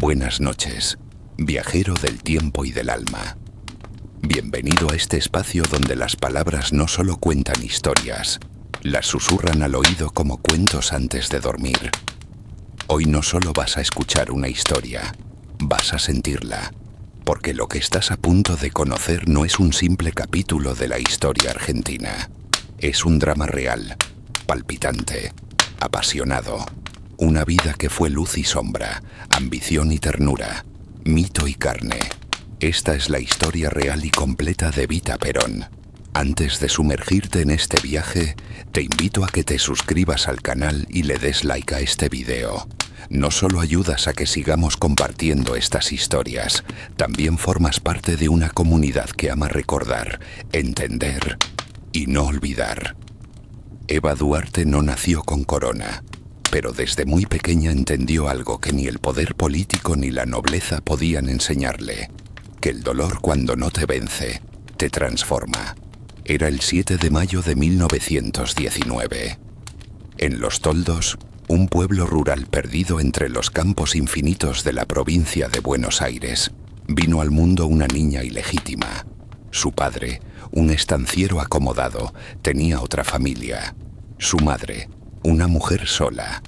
Buenas noches, viajero del tiempo y del alma. Bienvenido a este espacio donde las palabras no solo cuentan historias, las susurran al oído como cuentos antes de dormir. Hoy no solo vas a escuchar una historia, vas a sentirla, porque lo que estás a punto de conocer no es un simple capítulo de la historia argentina. Es un drama real, palpitante, apasionado. Una vida que fue luz y sombra, ambición y ternura, mito y carne. Esta es la historia real y completa de Evita Perón. Antes de sumergirte en este viaje, te invito a que te suscribas al canal y le des like a este video. No solo ayudas a que sigamos compartiendo estas historias, también formas parte de una comunidad que ama recordar, entender y no olvidar. Eva Duarte no nació con corona, pero desde muy pequeña entendió algo que ni el poder político ni la nobleza podían enseñarle, que el dolor cuando no te vence, te transforma. Era el 7 de mayo de 1919. En Los Toldos, un pueblo rural perdido entre los campos infinitos de la provincia de Buenos Aires, vino al mundo una niña ilegítima. Su padre, un estanciero acomodado, tenía otra familia. Su madre, una mujer sola,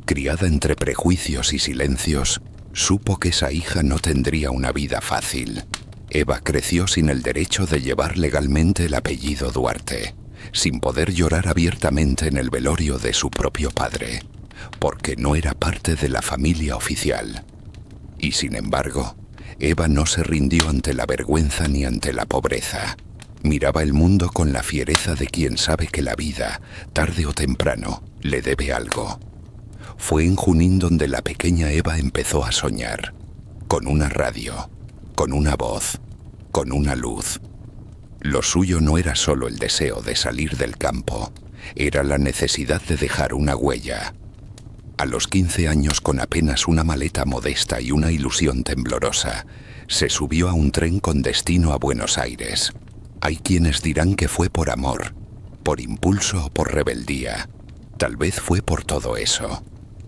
criada entre prejuicios y silencios, supo que esa hija no tendría una vida fácil. Eva creció sin el derecho de llevar legalmente el apellido Duarte, sin poder llorar abiertamente en el velorio de su propio padre, porque no era parte de la familia oficial. Y sin embargo, Eva no se rindió ante la vergüenza ni ante la pobreza. Miraba el mundo con la fiereza de quien sabe que la vida, tarde o temprano, le debe algo. Fue en Junín donde la pequeña Eva empezó a soñar, con una radio, con una voz, con una luz. Lo suyo no era solo el deseo de salir del campo, era la necesidad de dejar una huella. A los 15 años, con apenas una maleta modesta y una ilusión temblorosa, se subió a un tren con destino a Buenos Aires. Hay quienes dirán que fue por amor, por impulso o por rebeldía. Tal vez fue por todo eso,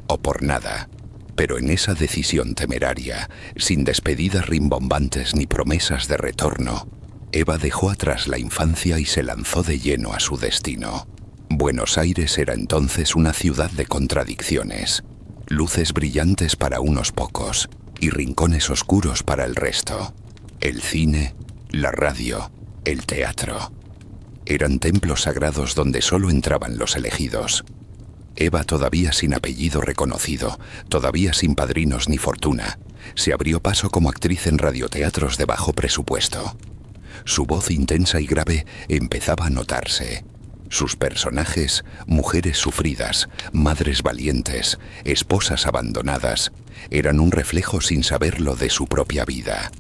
o por nada. Pero en esa decisión temeraria, sin despedidas rimbombantes ni promesas de retorno, Eva dejó atrás la infancia y se lanzó de lleno a su destino. Buenos Aires era entonces una ciudad de contradicciones, luces brillantes para unos pocos y rincones oscuros para el resto. El cine, la radio, el teatro. Eran templos sagrados donde solo entraban los elegidos. Eva, todavía sin apellido reconocido, todavía sin padrinos ni fortuna, se abrió paso como actriz en radioteatros de bajo presupuesto. Su voz intensa y grave empezaba a notarse. Sus personajes, mujeres sufridas, madres valientes, esposas abandonadas, eran un reflejo sin saberlo de su propia vida.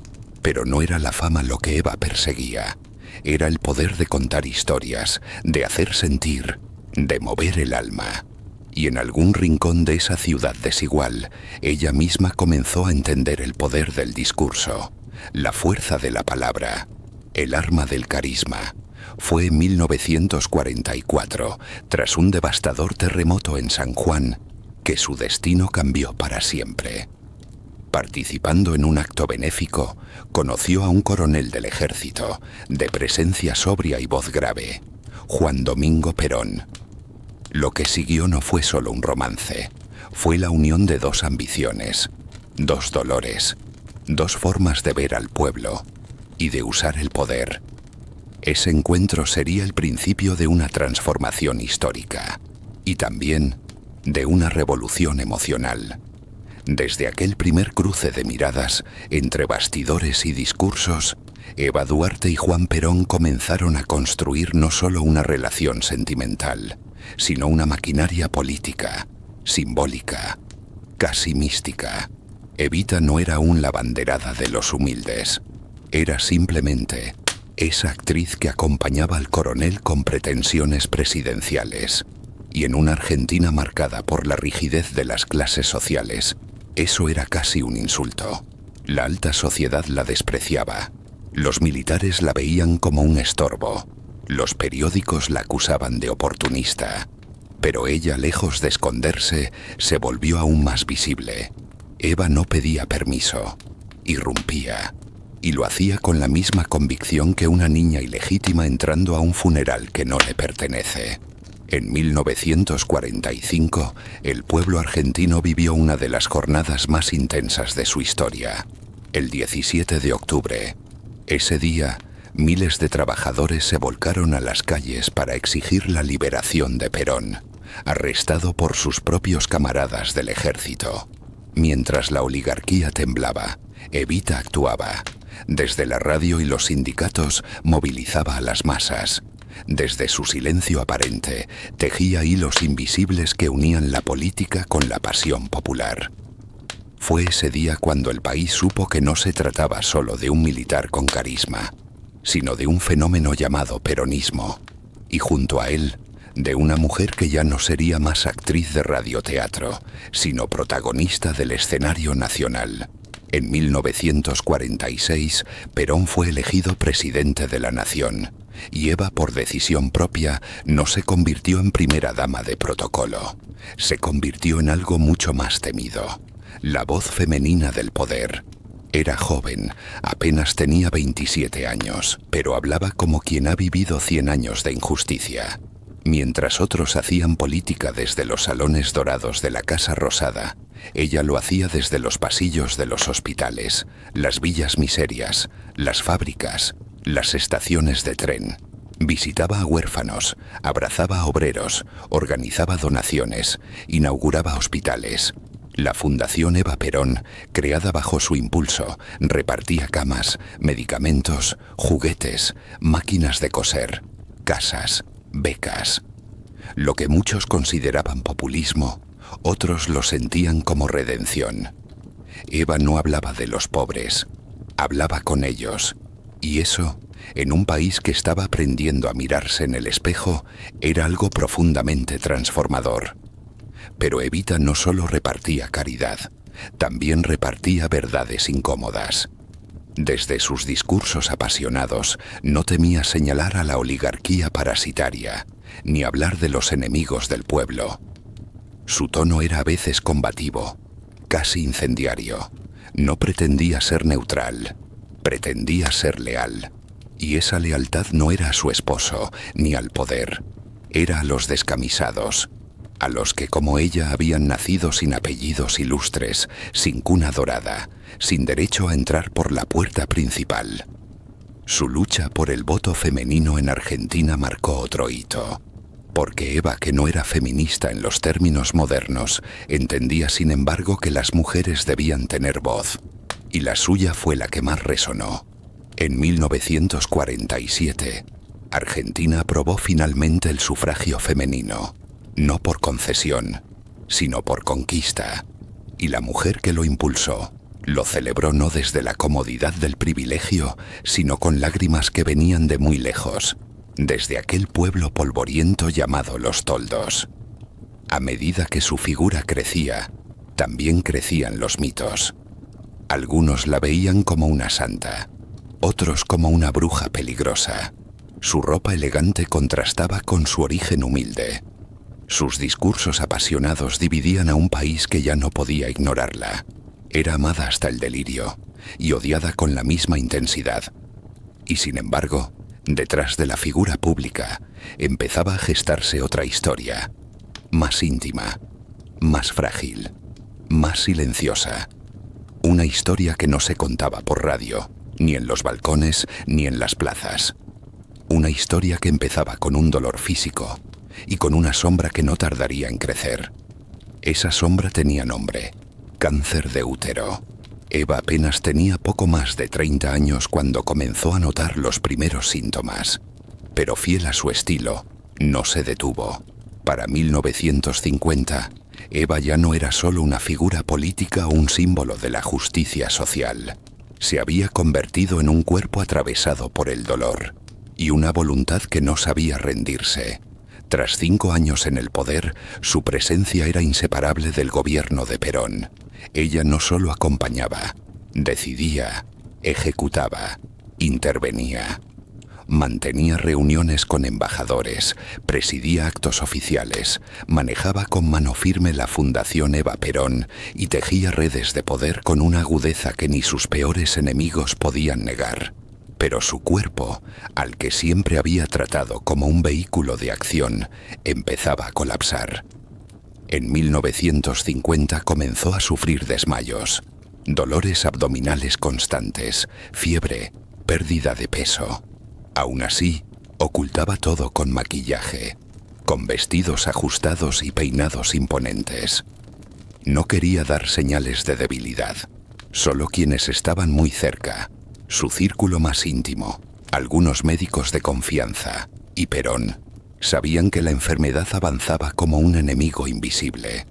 Pero no era la fama lo que Eva perseguía. Era el poder de contar historias, de hacer sentir, de mover el alma. Y en algún rincón de esa ciudad desigual, ella misma comenzó a entender el poder del discurso, la fuerza de la palabra, el arma del carisma. Fue en 1944, tras un devastador terremoto en San Juan, que su destino cambió para siempre. Participando en un acto benéfico, conoció a un coronel del ejército, de presencia sobria y voz grave, Juan Domingo Perón. Lo que siguió no fue solo un romance, fue la unión de dos ambiciones, dos dolores, dos formas de ver al pueblo y de usar el poder. Ese encuentro sería el principio de una transformación histórica y también de una revolución emocional. Desde aquel primer cruce de miradas entre bastidores y discursos, Eva Duarte y Juan Perón comenzaron a construir no solo una relación sentimental, sino una maquinaria política, simbólica, casi mística. Evita no era aún la banderada de los humildes, era simplemente esa actriz que acompañaba al coronel con pretensiones presidenciales. Y en una Argentina marcada por la rigidez de las clases sociales, eso era casi un insulto. La alta sociedad la despreciaba. Los militares la veían como un estorbo. Los periódicos la acusaban de oportunista. Pero ella, lejos de esconderse, se volvió aún más visible. Eva no pedía permiso, irrumpía, y lo hacía con la misma convicción que una niña ilegítima entrando a un funeral que no le pertenece. En 1945, el pueblo argentino vivió una de las jornadas más intensas de su historia. El 17 de octubre. Ese día, miles de trabajadores se volcaron a las calles para exigir la liberación de Perón, arrestado por sus propios camaradas del ejército. Mientras la oligarquía temblaba, Evita actuaba. Desde la radio y los sindicatos movilizaba a las masas. Desde su silencio aparente, tejía hilos invisibles que unían la política con la pasión popular. Fue ese día cuando el país supo que no se trataba solo de un militar con carisma, sino de un fenómeno llamado peronismo, y junto a él, de una mujer que ya no sería más actriz de radioteatro, sino protagonista del escenario nacional. En 1946, Perón fue elegido presidente de la nación, y Eva, por decisión propia, no se convirtió en primera dama de protocolo. Se convirtió en algo mucho más temido: la voz femenina del poder. Era joven, apenas tenía 27 años, pero hablaba como quien ha vivido 100 años de injusticia. Mientras otros hacían política desde los salones dorados de la Casa Rosada, ella lo hacía desde los pasillos de los hospitales, las villas miserias, las fábricas, las estaciones de tren. Visitaba a huérfanos, abrazaba a obreros, organizaba donaciones, inauguraba hospitales. La Fundación Eva Perón, creada bajo su impulso, repartía camas, medicamentos, juguetes, máquinas de coser, casas, becas. Lo que muchos consideraban populismo, otros lo sentían como redención. Eva no hablaba de los pobres, hablaba con ellos. Y eso, en un país que estaba aprendiendo a mirarse en el espejo, era algo profundamente transformador. Pero Evita no solo repartía caridad, también repartía verdades incómodas. Desde sus discursos apasionados, no temía señalar a la oligarquía parasitaria, ni hablar de los enemigos del pueblo. Su tono era a veces combativo, casi incendiario. No pretendía ser neutral, pretendía ser leal. Y esa lealtad no era a su esposo, ni al poder. Era a los descamisados, a los que como ella habían nacido sin apellidos ilustres, sin cuna dorada, sin derecho a entrar por la puerta principal. Su lucha por el voto femenino en Argentina marcó otro hito, porque Eva, que no era feminista en los términos modernos, entendía sin embargo que las mujeres debían tener voz, y la suya fue la que más resonó. En 1947, Argentina aprobó finalmente el sufragio femenino, no por concesión, sino por conquista, y la mujer que lo impulsó lo celebró no desde la comodidad del privilegio, sino con lágrimas que venían de muy lejos, desde aquel pueblo polvoriento llamado Los Toldos. A medida que su figura crecía, también crecían los mitos. Algunos la veían como una santa, otros como una bruja peligrosa. Su ropa elegante contrastaba con su origen humilde. Sus discursos apasionados dividían a un país que ya no podía ignorarla. Era amada hasta el delirio y odiada con la misma intensidad. Y sin embargo, detrás de la figura pública, empezaba a gestarse otra historia, más íntima, más frágil, más silenciosa. Una historia que no se contaba por radio, ni en los balcones, ni en las plazas. Una historia que empezaba con un dolor físico y con una sombra que no tardaría en crecer. Esa sombra tenía nombre: cáncer de útero. Eva apenas tenía poco más de 30 años cuando comenzó a notar los primeros síntomas. Pero fiel a su estilo, no se detuvo. Para 1950, Eva ya no era solo una figura política o un símbolo de la justicia social. Se había convertido en un cuerpo atravesado por el dolor y una voluntad que no sabía rendirse. Tras 5 años en el poder, su presencia era inseparable del gobierno de Perón. Ella no solo acompañaba, decidía, ejecutaba, intervenía. Mantenía reuniones con embajadores, presidía actos oficiales, manejaba con mano firme la Fundación Eva Perón y tejía redes de poder con una agudeza que ni sus peores enemigos podían negar. Pero su cuerpo, al que siempre había tratado como un vehículo de acción, empezaba a colapsar. En 1950 comenzó a sufrir desmayos, dolores abdominales constantes, fiebre, pérdida de peso. Aún así, ocultaba todo con maquillaje, con vestidos ajustados y peinados imponentes. No quería dar señales de debilidad. Solo quienes estaban muy cerca, su círculo más íntimo, algunos médicos de confianza y Perón, sabían que la enfermedad avanzaba como un enemigo invisible.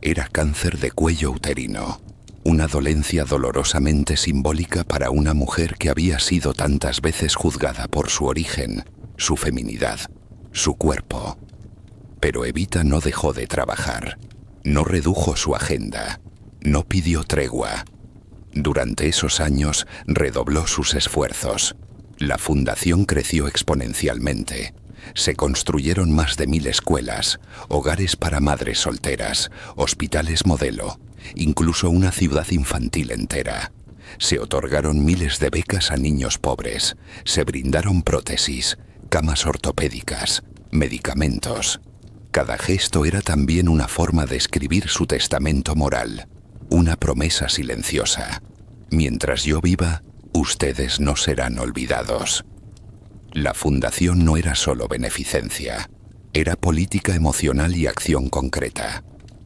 Era cáncer de cuello uterino, una dolencia dolorosamente simbólica para una mujer que había sido tantas veces juzgada por su origen, su feminidad, su cuerpo. Pero Evita no dejó de trabajar, no redujo su agenda, no pidió tregua. Durante esos años redobló sus esfuerzos. La fundación creció exponencialmente. Se construyeron más de 1000 escuelas, hogares para madres solteras, hospitales modelo, incluso una ciudad infantil entera. Se otorgaron miles de becas a niños pobres, se brindaron prótesis, camas ortopédicas, medicamentos. Cada gesto era también una forma de escribir su testamento moral, una promesa silenciosa. Mientras yo viva, ustedes no serán olvidados. La fundación no era solo beneficencia, era política emocional y acción concreta.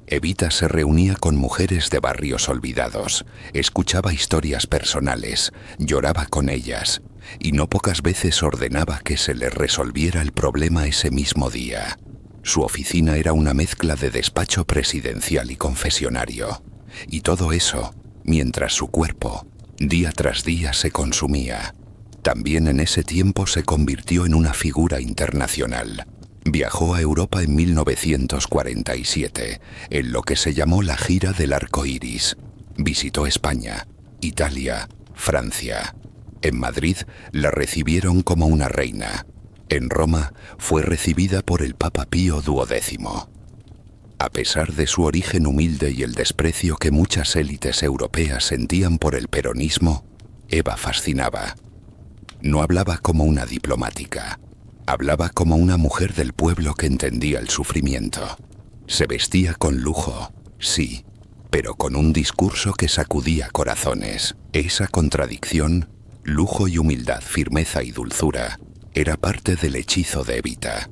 Evita se reunía con mujeres de barrios olvidados, escuchaba historias personales, lloraba con ellas, y no pocas veces ordenaba que se les resolviera el problema ese mismo día. Su oficina era una mezcla de despacho presidencial y confesionario, y todo eso mientras su cuerpo, día tras día, se consumía. También en ese tiempo se convirtió en una figura internacional. Viajó a Europa en 1947, en lo que se llamó la Gira del Arco Iris. Visitó España, Italia, Francia. En Madrid la recibieron como una reina. En Roma fue recibida por el Papa Pío XII. A pesar de su origen humilde y el desprecio que muchas élites europeas sentían por el peronismo, Eva fascinaba. No hablaba como una diplomática, hablaba como una mujer del pueblo que entendía el sufrimiento. Se vestía con lujo, sí, pero con un discurso que sacudía corazones. Esa contradicción, lujo y humildad, firmeza y dulzura, era parte del hechizo de Evita.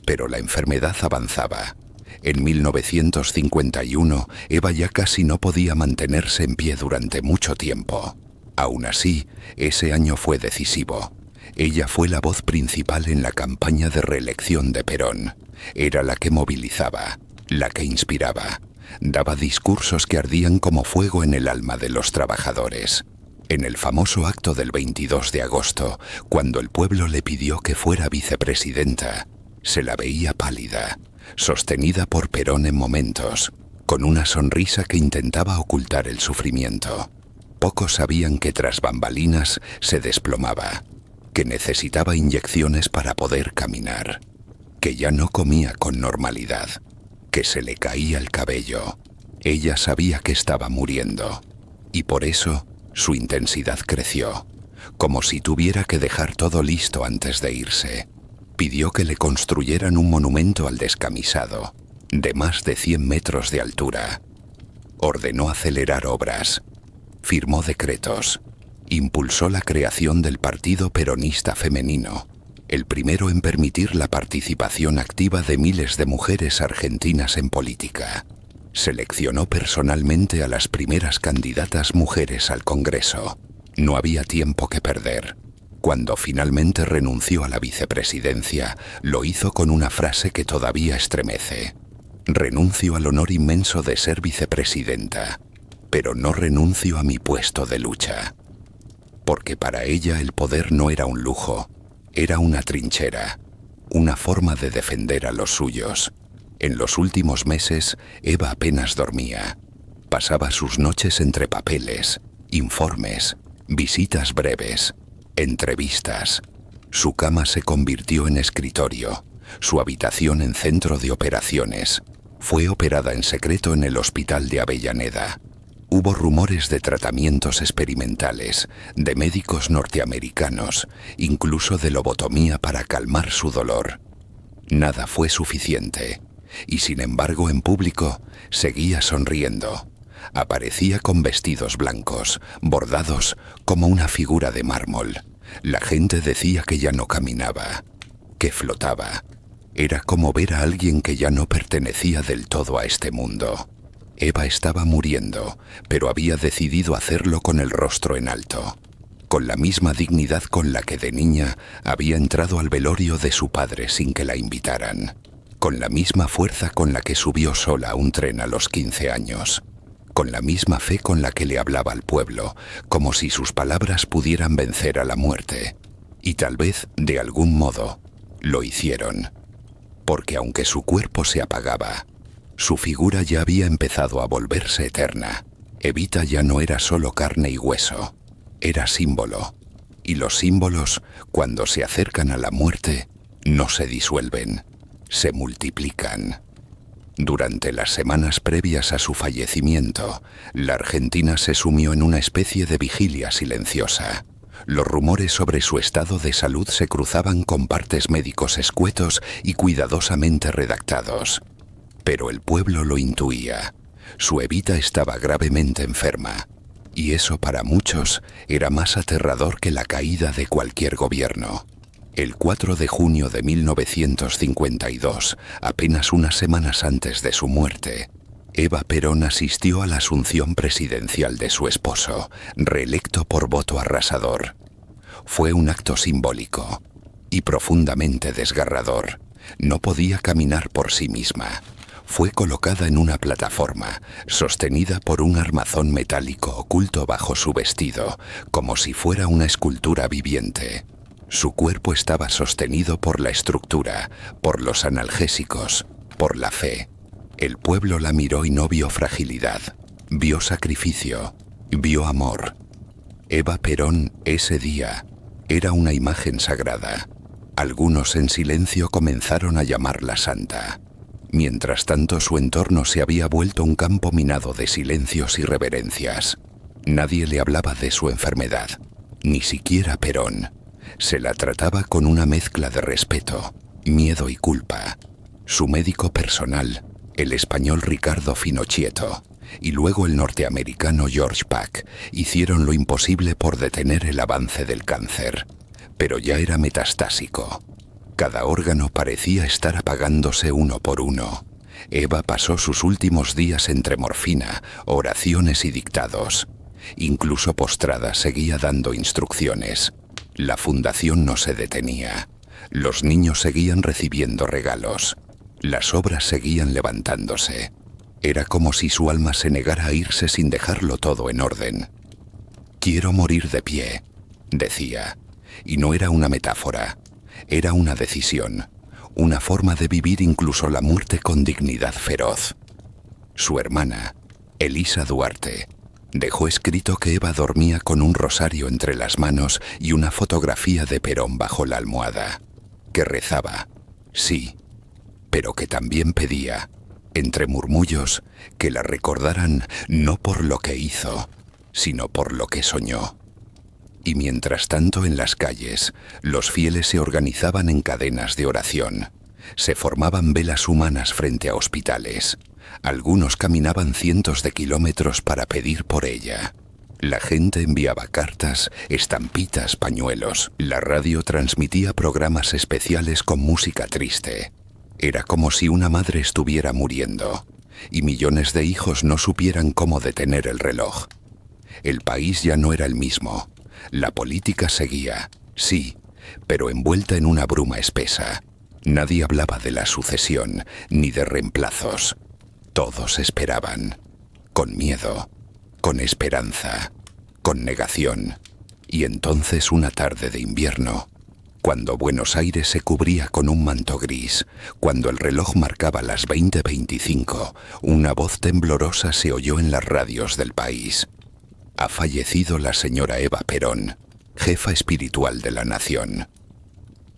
Pero la enfermedad avanzaba. En 1951, Eva ya casi no podía mantenerse en pie durante mucho tiempo. Aún así, ese año fue decisivo. Ella fue la voz principal en la campaña de reelección de Perón. Era la que movilizaba, la que inspiraba. Daba discursos que ardían como fuego en el alma de los trabajadores. En el famoso acto del 22 de agosto, cuando el pueblo le pidió que fuera vicepresidenta, se la veía pálida, sostenida por Perón en momentos, con una sonrisa que intentaba ocultar el sufrimiento. Pocos sabían que tras bambalinas se desplomaba, que necesitaba inyecciones para poder caminar, que ya no comía con normalidad, que se le caía el cabello. Ella sabía que estaba muriendo, y por eso su intensidad creció, como si tuviera que dejar todo listo antes de irse. Pidió que le construyeran un monumento al descamisado, de más de 100 metros de altura. Ordenó acelerar obras, firmó decretos, impulsó la creación del Partido Peronista Femenino, el primero en permitir la participación activa de miles de mujeres argentinas en política. Seleccionó personalmente a las primeras candidatas mujeres al Congreso. No había tiempo que perder. Cuando finalmente renunció a la vicepresidencia, lo hizo con una frase que todavía estremece. Renuncio al honor inmenso de ser vicepresidenta, pero no renuncio a mi puesto de lucha. Porque para ella el poder no era un lujo, era una trinchera, una forma de defender a los suyos. En los últimos meses, Eva apenas dormía. Pasaba sus noches entre papeles, informes, visitas breves, entrevistas. Su cama se convirtió en escritorio, su habitación en centro de operaciones. Fue operada en secreto en el hospital de Avellaneda. Hubo rumores de tratamientos experimentales, de médicos norteamericanos, incluso de lobotomía para calmar su dolor. Nada fue suficiente, y sin embargo en público seguía sonriendo. Aparecía con vestidos blancos, bordados como una figura de mármol. La gente decía que ya no caminaba, que flotaba. Era como ver a alguien que ya no pertenecía del todo a este mundo. Eva estaba muriendo, pero había decidido hacerlo con el rostro en alto, con la misma dignidad con la que de niña había entrado al velorio de su padre sin que la invitaran, con la misma fuerza con la que subió sola a un tren a los 15 años, con la misma fe con la que le hablaba al pueblo, como si sus palabras pudieran vencer a la muerte. Y tal vez, de algún modo, lo hicieron, porque aunque su cuerpo se apagaba, su figura ya había empezado a volverse eterna. Evita ya no era solo carne y hueso, era símbolo. Y los símbolos, cuando se acercan a la muerte, no se disuelven, se multiplican. Durante las semanas previas a su fallecimiento, la Argentina se sumió en una especie de vigilia silenciosa. Los rumores sobre su estado de salud se cruzaban con partes médicos escuetos y cuidadosamente redactados. Pero el pueblo lo intuía. Su Evita estaba gravemente enferma, y eso para muchos era más aterrador que la caída de cualquier gobierno. El 4 de junio de 1952, apenas unas semanas antes de su muerte, Eva Perón asistió a la asunción presidencial de su esposo, reelecto por voto arrasador. Fue un acto simbólico y profundamente desgarrador. No podía caminar por sí misma. Fue colocada en una plataforma, sostenida por un armazón metálico oculto bajo su vestido, como si fuera una escultura viviente. Su cuerpo estaba sostenido por la estructura, por los analgésicos, por la fe. El pueblo la miró y no vio fragilidad, vio sacrificio, vio amor. Eva Perón, ese día, era una imagen sagrada. Algunos en silencio comenzaron a llamarla santa. Mientras tanto, su entorno se había vuelto un campo minado de silencios y reverencias. Nadie le hablaba de su enfermedad, ni siquiera Perón. Se la trataba con una mezcla de respeto, miedo y culpa. Su médico personal, el español Ricardo Finocchieto, y luego el norteamericano George Pack, hicieron lo imposible por detener el avance del cáncer. Pero ya era metastásico. Cada órgano parecía estar apagándose uno por uno. Eva pasó sus últimos días entre morfina, oraciones y dictados. Incluso postrada seguía dando instrucciones. La fundación no se detenía. Los niños seguían recibiendo regalos. Las obras seguían levantándose. Era como si su alma se negara a irse sin dejarlo todo en orden. «Quiero morir de pie», decía. Y no era una metáfora. Era una decisión, una forma de vivir incluso la muerte con dignidad feroz. Su hermana, Elisa Duarte, dejó escrito que Eva dormía con un rosario entre las manos y una fotografía de Perón bajo la almohada, que rezaba, sí, pero que también pedía, entre murmullos, que la recordaran no por lo que hizo, sino por lo que soñó. Y mientras tanto en las calles, los fieles se organizaban en cadenas de oración. Se formaban velas humanas frente a hospitales. Algunos caminaban cientos de kilómetros para pedir por ella. La gente enviaba cartas, estampitas, pañuelos. La radio transmitía programas especiales con música triste. Era como si una madre estuviera muriendo, y millones de hijos no supieran cómo detener el reloj. El país ya no era el mismo. La política seguía, sí, pero envuelta en una bruma espesa. Nadie hablaba de la sucesión, ni de reemplazos. Todos esperaban, con miedo, con esperanza, con negación. Y entonces una tarde de invierno, cuando Buenos Aires se cubría con un manto gris, cuando el reloj marcaba las 20:25, una voz temblorosa se oyó en las radios del país. Ha fallecido la señora Eva Perón, jefa espiritual de la nación.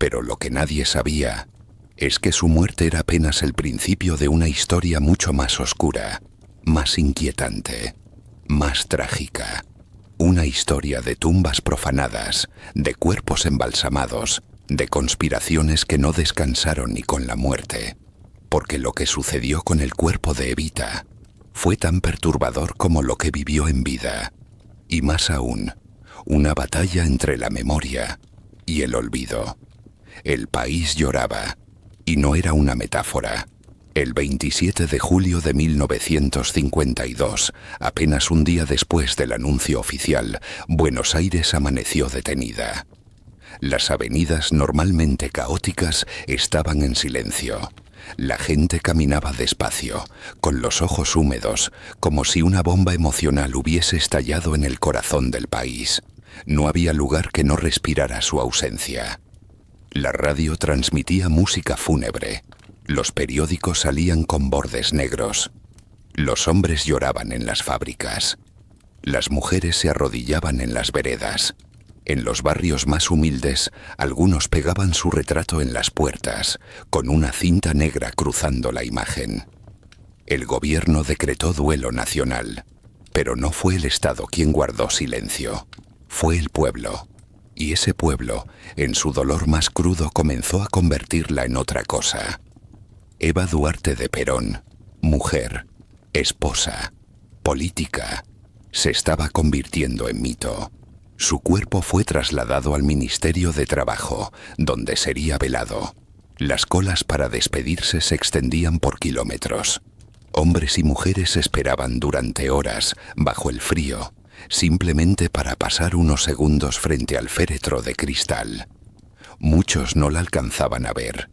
Pero lo que nadie sabía es que su muerte era apenas el principio de una historia mucho más oscura, más inquietante, más trágica. Una historia de tumbas profanadas, de cuerpos embalsamados, de conspiraciones que no descansaron ni con la muerte. Porque lo que sucedió con el cuerpo de Evita fue tan perturbador como lo que vivió en vida. Y más aún, una batalla entre la memoria y el olvido. El país lloraba, y no era una metáfora. El 27 de julio de 1952, apenas un día después del anuncio oficial, Buenos Aires amaneció detenida. Las avenidas normalmente caóticas estaban en silencio. La gente caminaba despacio, con los ojos húmedos, como si una bomba emocional hubiese estallado en el corazón del país. No había lugar que no respirara su ausencia. La radio transmitía música fúnebre. Los periódicos salían con bordes negros. Los hombres lloraban en las fábricas. Las mujeres se arrodillaban en las veredas. En los barrios más humildes, algunos pegaban su retrato en las puertas, con una cinta negra cruzando la imagen. El gobierno decretó duelo nacional, pero no fue el Estado quien guardó silencio. Fue el pueblo. Y ese pueblo, en su dolor más crudo, comenzó a convertirla en otra cosa. Eva Duarte de Perón, mujer, esposa, política, se estaba convirtiendo en mito. Su cuerpo fue trasladado al Ministerio de Trabajo, donde sería velado. Las colas para despedirse se extendían por kilómetros. Hombres y mujeres esperaban durante horas, bajo el frío, simplemente para pasar unos segundos frente al féretro de cristal. Muchos no la alcanzaban a ver,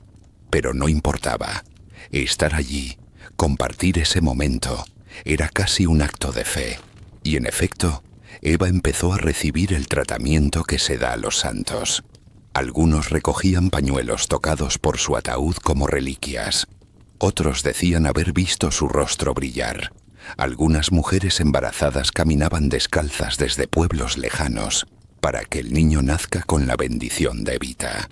pero no importaba. Estar allí, compartir ese momento, era casi un acto de fe. Y en efecto, Eva empezó a recibir el tratamiento que se da a los santos. Algunos recogían pañuelos tocados por su ataúd como reliquias. Otros decían haber visto su rostro brillar. Algunas mujeres embarazadas caminaban descalzas desde pueblos lejanos para que el niño nazca con la bendición de Evita.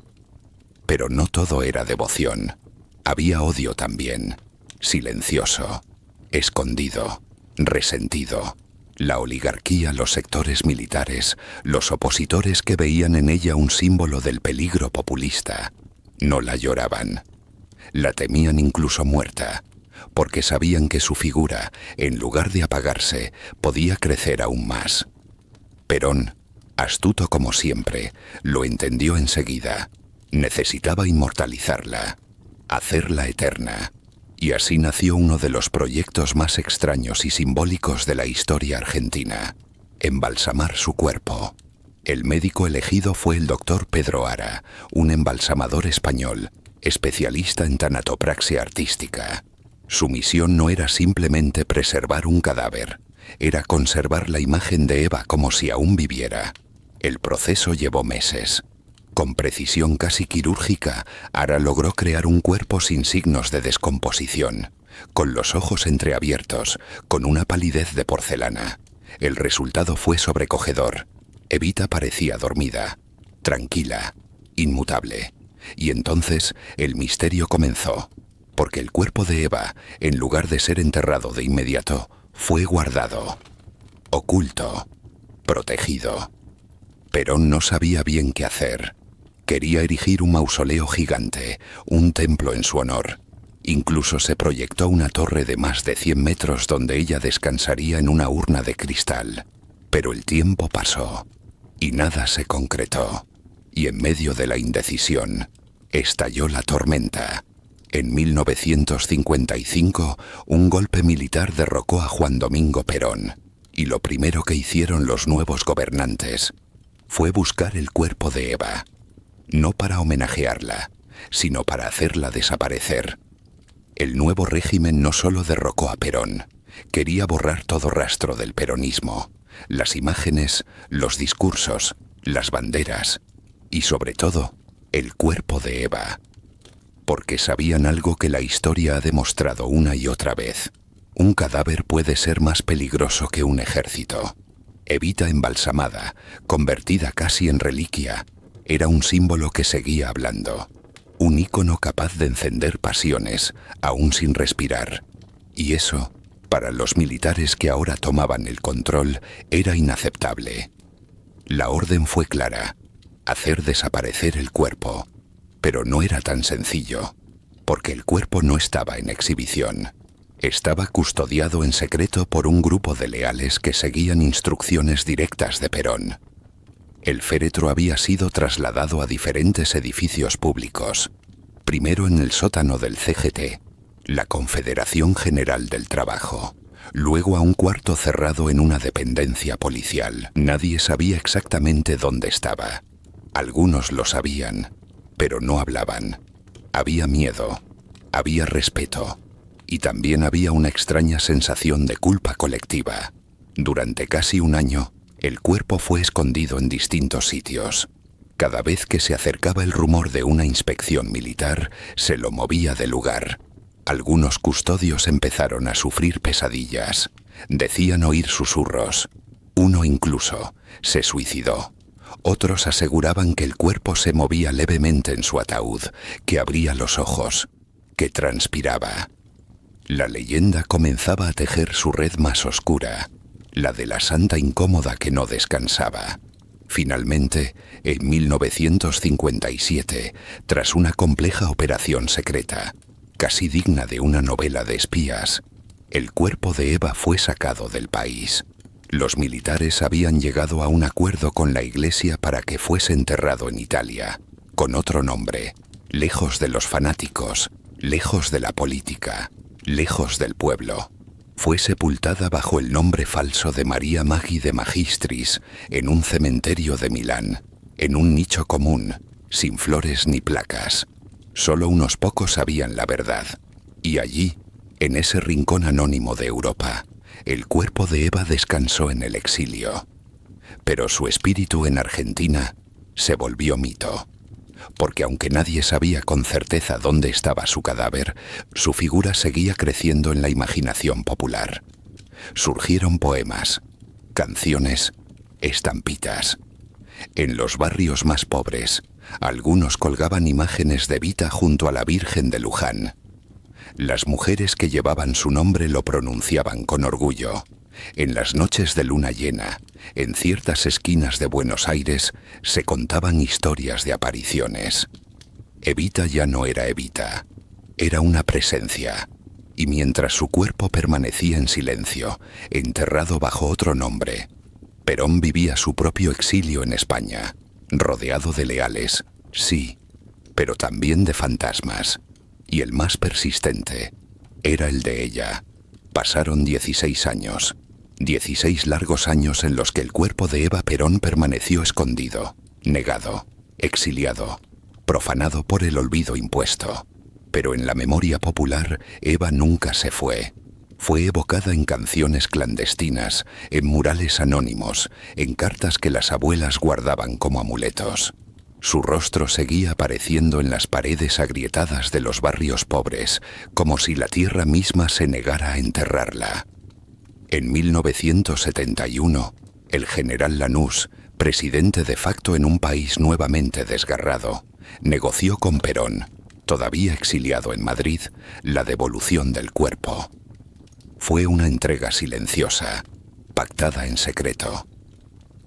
Pero no todo era devoción. Había odio también, silencioso, escondido, resentido. La oligarquía, los sectores militares, los opositores que veían en ella un símbolo del peligro populista, no la lloraban. La temían incluso muerta, porque sabían que su figura, en lugar de apagarse, podía crecer aún más. Perón, astuto como siempre, lo entendió enseguida. Necesitaba inmortalizarla, hacerla eterna. Y así nació uno de los proyectos más extraños y simbólicos de la historia argentina: embalsamar su cuerpo. El médico elegido fue el doctor Pedro Ara, un embalsamador español, especialista en tanatopraxia artística. Su misión no era simplemente preservar un cadáver, era conservar la imagen de Eva como si aún viviera. El proceso llevó meses. Con precisión casi quirúrgica, Ara logró crear un cuerpo sin signos de descomposición, con los ojos entreabiertos, con una palidez de porcelana. El resultado fue sobrecogedor. Evita parecía dormida, tranquila, inmutable. Y entonces el misterio comenzó, porque el cuerpo de Eva, en lugar de ser enterrado de inmediato, fue guardado, oculto, protegido. Perón no sabía bien qué hacer. Quería erigir un mausoleo gigante, un templo en su honor. Incluso se proyectó una torre de más de 100 metros donde ella descansaría en una urna de cristal. Pero el tiempo pasó, y nada se concretó. Y en medio de la indecisión, estalló la tormenta. En 1955, un golpe militar derrocó a Juan Domingo Perón, y lo primero que hicieron los nuevos gobernantes fue buscar el cuerpo de Eva. No para homenajearla, sino para hacerla desaparecer. El nuevo régimen no solo derrocó a Perón, quería borrar todo rastro del peronismo, las imágenes, los discursos, las banderas y sobre todo, el cuerpo de Eva. Porque sabían algo que la historia ha demostrado una y otra vez: un cadáver puede ser más peligroso que un ejército. Evita embalsamada, convertida casi en reliquia, Era un símbolo que seguía hablando, un ícono capaz de encender pasiones, aún sin respirar. Y eso, para los militares que ahora tomaban el control, era inaceptable. La orden fue clara: hacer desaparecer el cuerpo. Pero no era tan sencillo, porque el cuerpo no estaba en exhibición. Estaba custodiado en secreto por un grupo de leales que seguían instrucciones directas de Perón. El féretro había sido trasladado a diferentes edificios públicos. Primero en el sótano del CGT, la Confederación General del Trabajo. Luego a un cuarto cerrado en una dependencia policial. Nadie sabía exactamente dónde estaba. Algunos lo sabían, pero no hablaban. Había miedo, había respeto, y también había una extraña sensación de culpa colectiva. Durante casi un año, el cuerpo fue escondido en distintos sitios. Cada vez que se acercaba el rumor de una inspección militar, se lo movía del lugar. Algunos custodios empezaron a sufrir pesadillas. Decían oír susurros. Uno incluso se suicidó. Otros aseguraban que el cuerpo se movía levemente en su ataúd, que abría los ojos, que transpiraba. La leyenda comenzaba a tejer su red más oscura, la de la santa incómoda que no descansaba. Finalmente, en 1957, tras una compleja operación secreta, casi digna de una novela de espías, el cuerpo de Eva fue sacado del país. Los militares habían llegado a un acuerdo con la Iglesia para que fuese enterrado en Italia, con otro nombre, lejos de los fanáticos, lejos de la política, lejos del pueblo. Fue sepultada bajo el nombre falso de María Maggi de Magistris en un cementerio de Milán, en un nicho común, sin flores ni placas. Solo unos pocos sabían la verdad, y allí, en ese rincón anónimo de Europa, el cuerpo de Eva descansó en el exilio. Pero su espíritu en Argentina se volvió mito, porque aunque nadie sabía con certeza dónde estaba su cadáver, su figura seguía creciendo en la imaginación popular. Surgieron poemas, canciones, estampitas. En los barrios más pobres, algunos colgaban imágenes de Evita junto a la Virgen de Luján. Las mujeres que llevaban su nombre lo pronunciaban con orgullo. En las noches de luna llena, en ciertas esquinas de Buenos Aires, se contaban historias de apariciones. Evita ya no era Evita, era una presencia, y mientras su cuerpo permanecía en silencio, enterrado bajo otro nombre, Perón vivía su propio exilio en España, rodeado de leales, sí, pero también de fantasmas. Y el más persistente era el de ella. Pasaron 16 años, 16 largos años en los que el cuerpo de Eva Perón permaneció escondido, negado, exiliado, profanado por el olvido impuesto. Pero en la memoria popular, Eva nunca se fue. Fue evocada en canciones clandestinas, en murales anónimos, en cartas que las abuelas guardaban como amuletos. Su rostro seguía apareciendo en las paredes agrietadas de los barrios pobres, como si la tierra misma se negara a enterrarla. En 1971, el general Lanús, presidente de facto en un país nuevamente desgarrado, negoció con Perón, todavía exiliado en Madrid, la devolución del cuerpo. Fue una entrega silenciosa, pactada en secreto.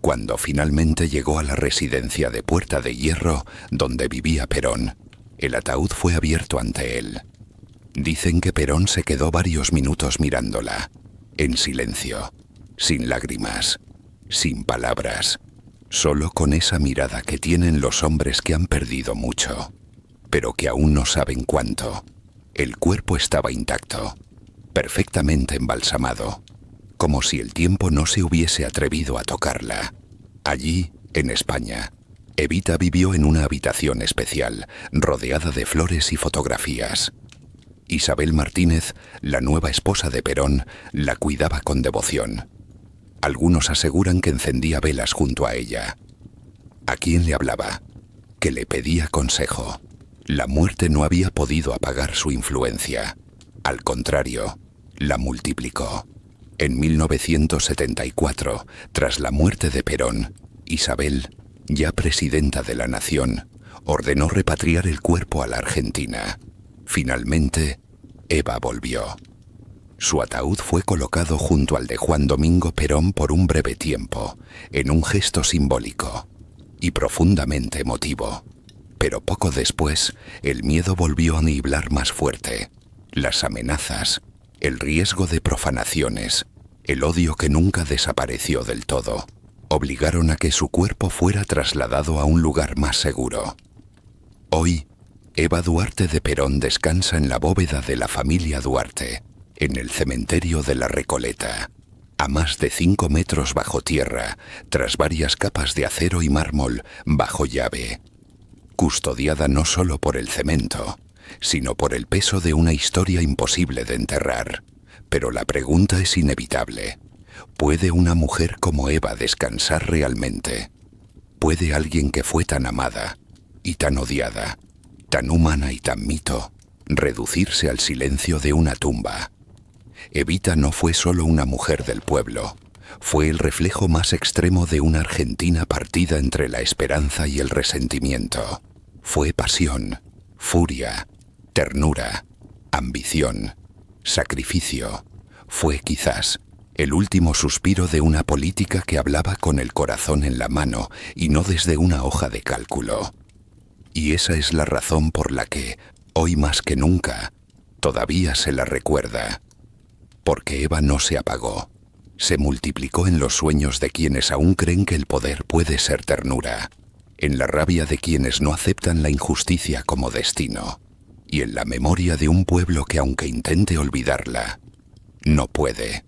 Cuando finalmente llegó a la residencia de Puerta de Hierro, donde vivía Perón, el ataúd fue abierto ante él. Dicen que Perón se quedó varios minutos mirándola, en silencio, sin lágrimas, sin palabras, solo con esa mirada que tienen los hombres que han perdido mucho, pero que aún no saben cuánto. El cuerpo estaba intacto, perfectamente embalsamado, como si el tiempo no se hubiese atrevido a tocarla. Allí, en España, Evita vivió en una habitación especial, rodeada de flores y fotografías. Isabel Martínez, la nueva esposa de Perón, la cuidaba con devoción. Algunos aseguran que encendía velas junto a ella. ¿A quién le hablaba? Que le pedía consejo. La muerte no había podido apagar su influencia. Al contrario, la multiplicó. En 1974, tras la muerte de Perón, Isabel, ya presidenta de la nación, ordenó repatriar el cuerpo a la Argentina. Finalmente, Eva volvió. Su ataúd fue colocado junto al de Juan Domingo Perón por un breve tiempo, en un gesto simbólico y profundamente emotivo. Pero poco después, el miedo volvió a niblar más fuerte. Las amenazas, el riesgo de profanaciones, el odio que nunca desapareció del todo, obligaron a que su cuerpo fuera trasladado a un lugar más seguro. Hoy, Eva Duarte de Perón descansa en la bóveda de la familia Duarte, en el cementerio de la Recoleta, a más de 5 metros bajo tierra, tras varias capas de acero y mármol bajo llave, custodiada no solo por el cemento, sino por el peso de una historia imposible de enterrar. Pero la pregunta es inevitable. ¿Puede una mujer como Eva descansar realmente? ¿Puede alguien que fue tan amada y tan odiada, tan humana y tan mito, reducirse al silencio de una tumba? Evita no fue solo una mujer del pueblo, fue el reflejo más extremo de una Argentina partida entre la esperanza y el resentimiento. Fue pasión, furia, ternura, ambición, sacrificio. Fue quizás el último suspiro de una política que hablaba con el corazón en la mano y no desde una hoja de cálculo. Y esa es la razón por la que, hoy más que nunca, todavía se la recuerda. Porque Eva no se apagó, se multiplicó en los sueños de quienes aún creen que el poder puede ser ternura, en la rabia de quienes no aceptan la injusticia como destino, y en la memoria de un pueblo que aunque intente olvidarla, no puede.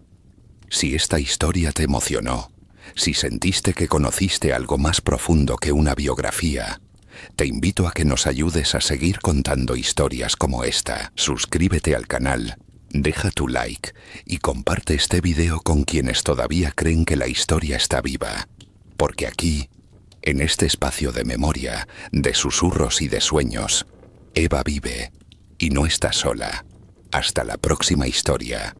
Si esta historia te emocionó, si sentiste que conociste algo más profundo que una biografía, te invito a que nos ayudes a seguir contando historias como esta. Suscríbete al canal, deja tu like y comparte este video con quienes todavía creen que la historia está viva. Porque aquí, en este espacio de memoria, de susurros y de sueños, Eva vive y no está sola. Hasta la próxima historia.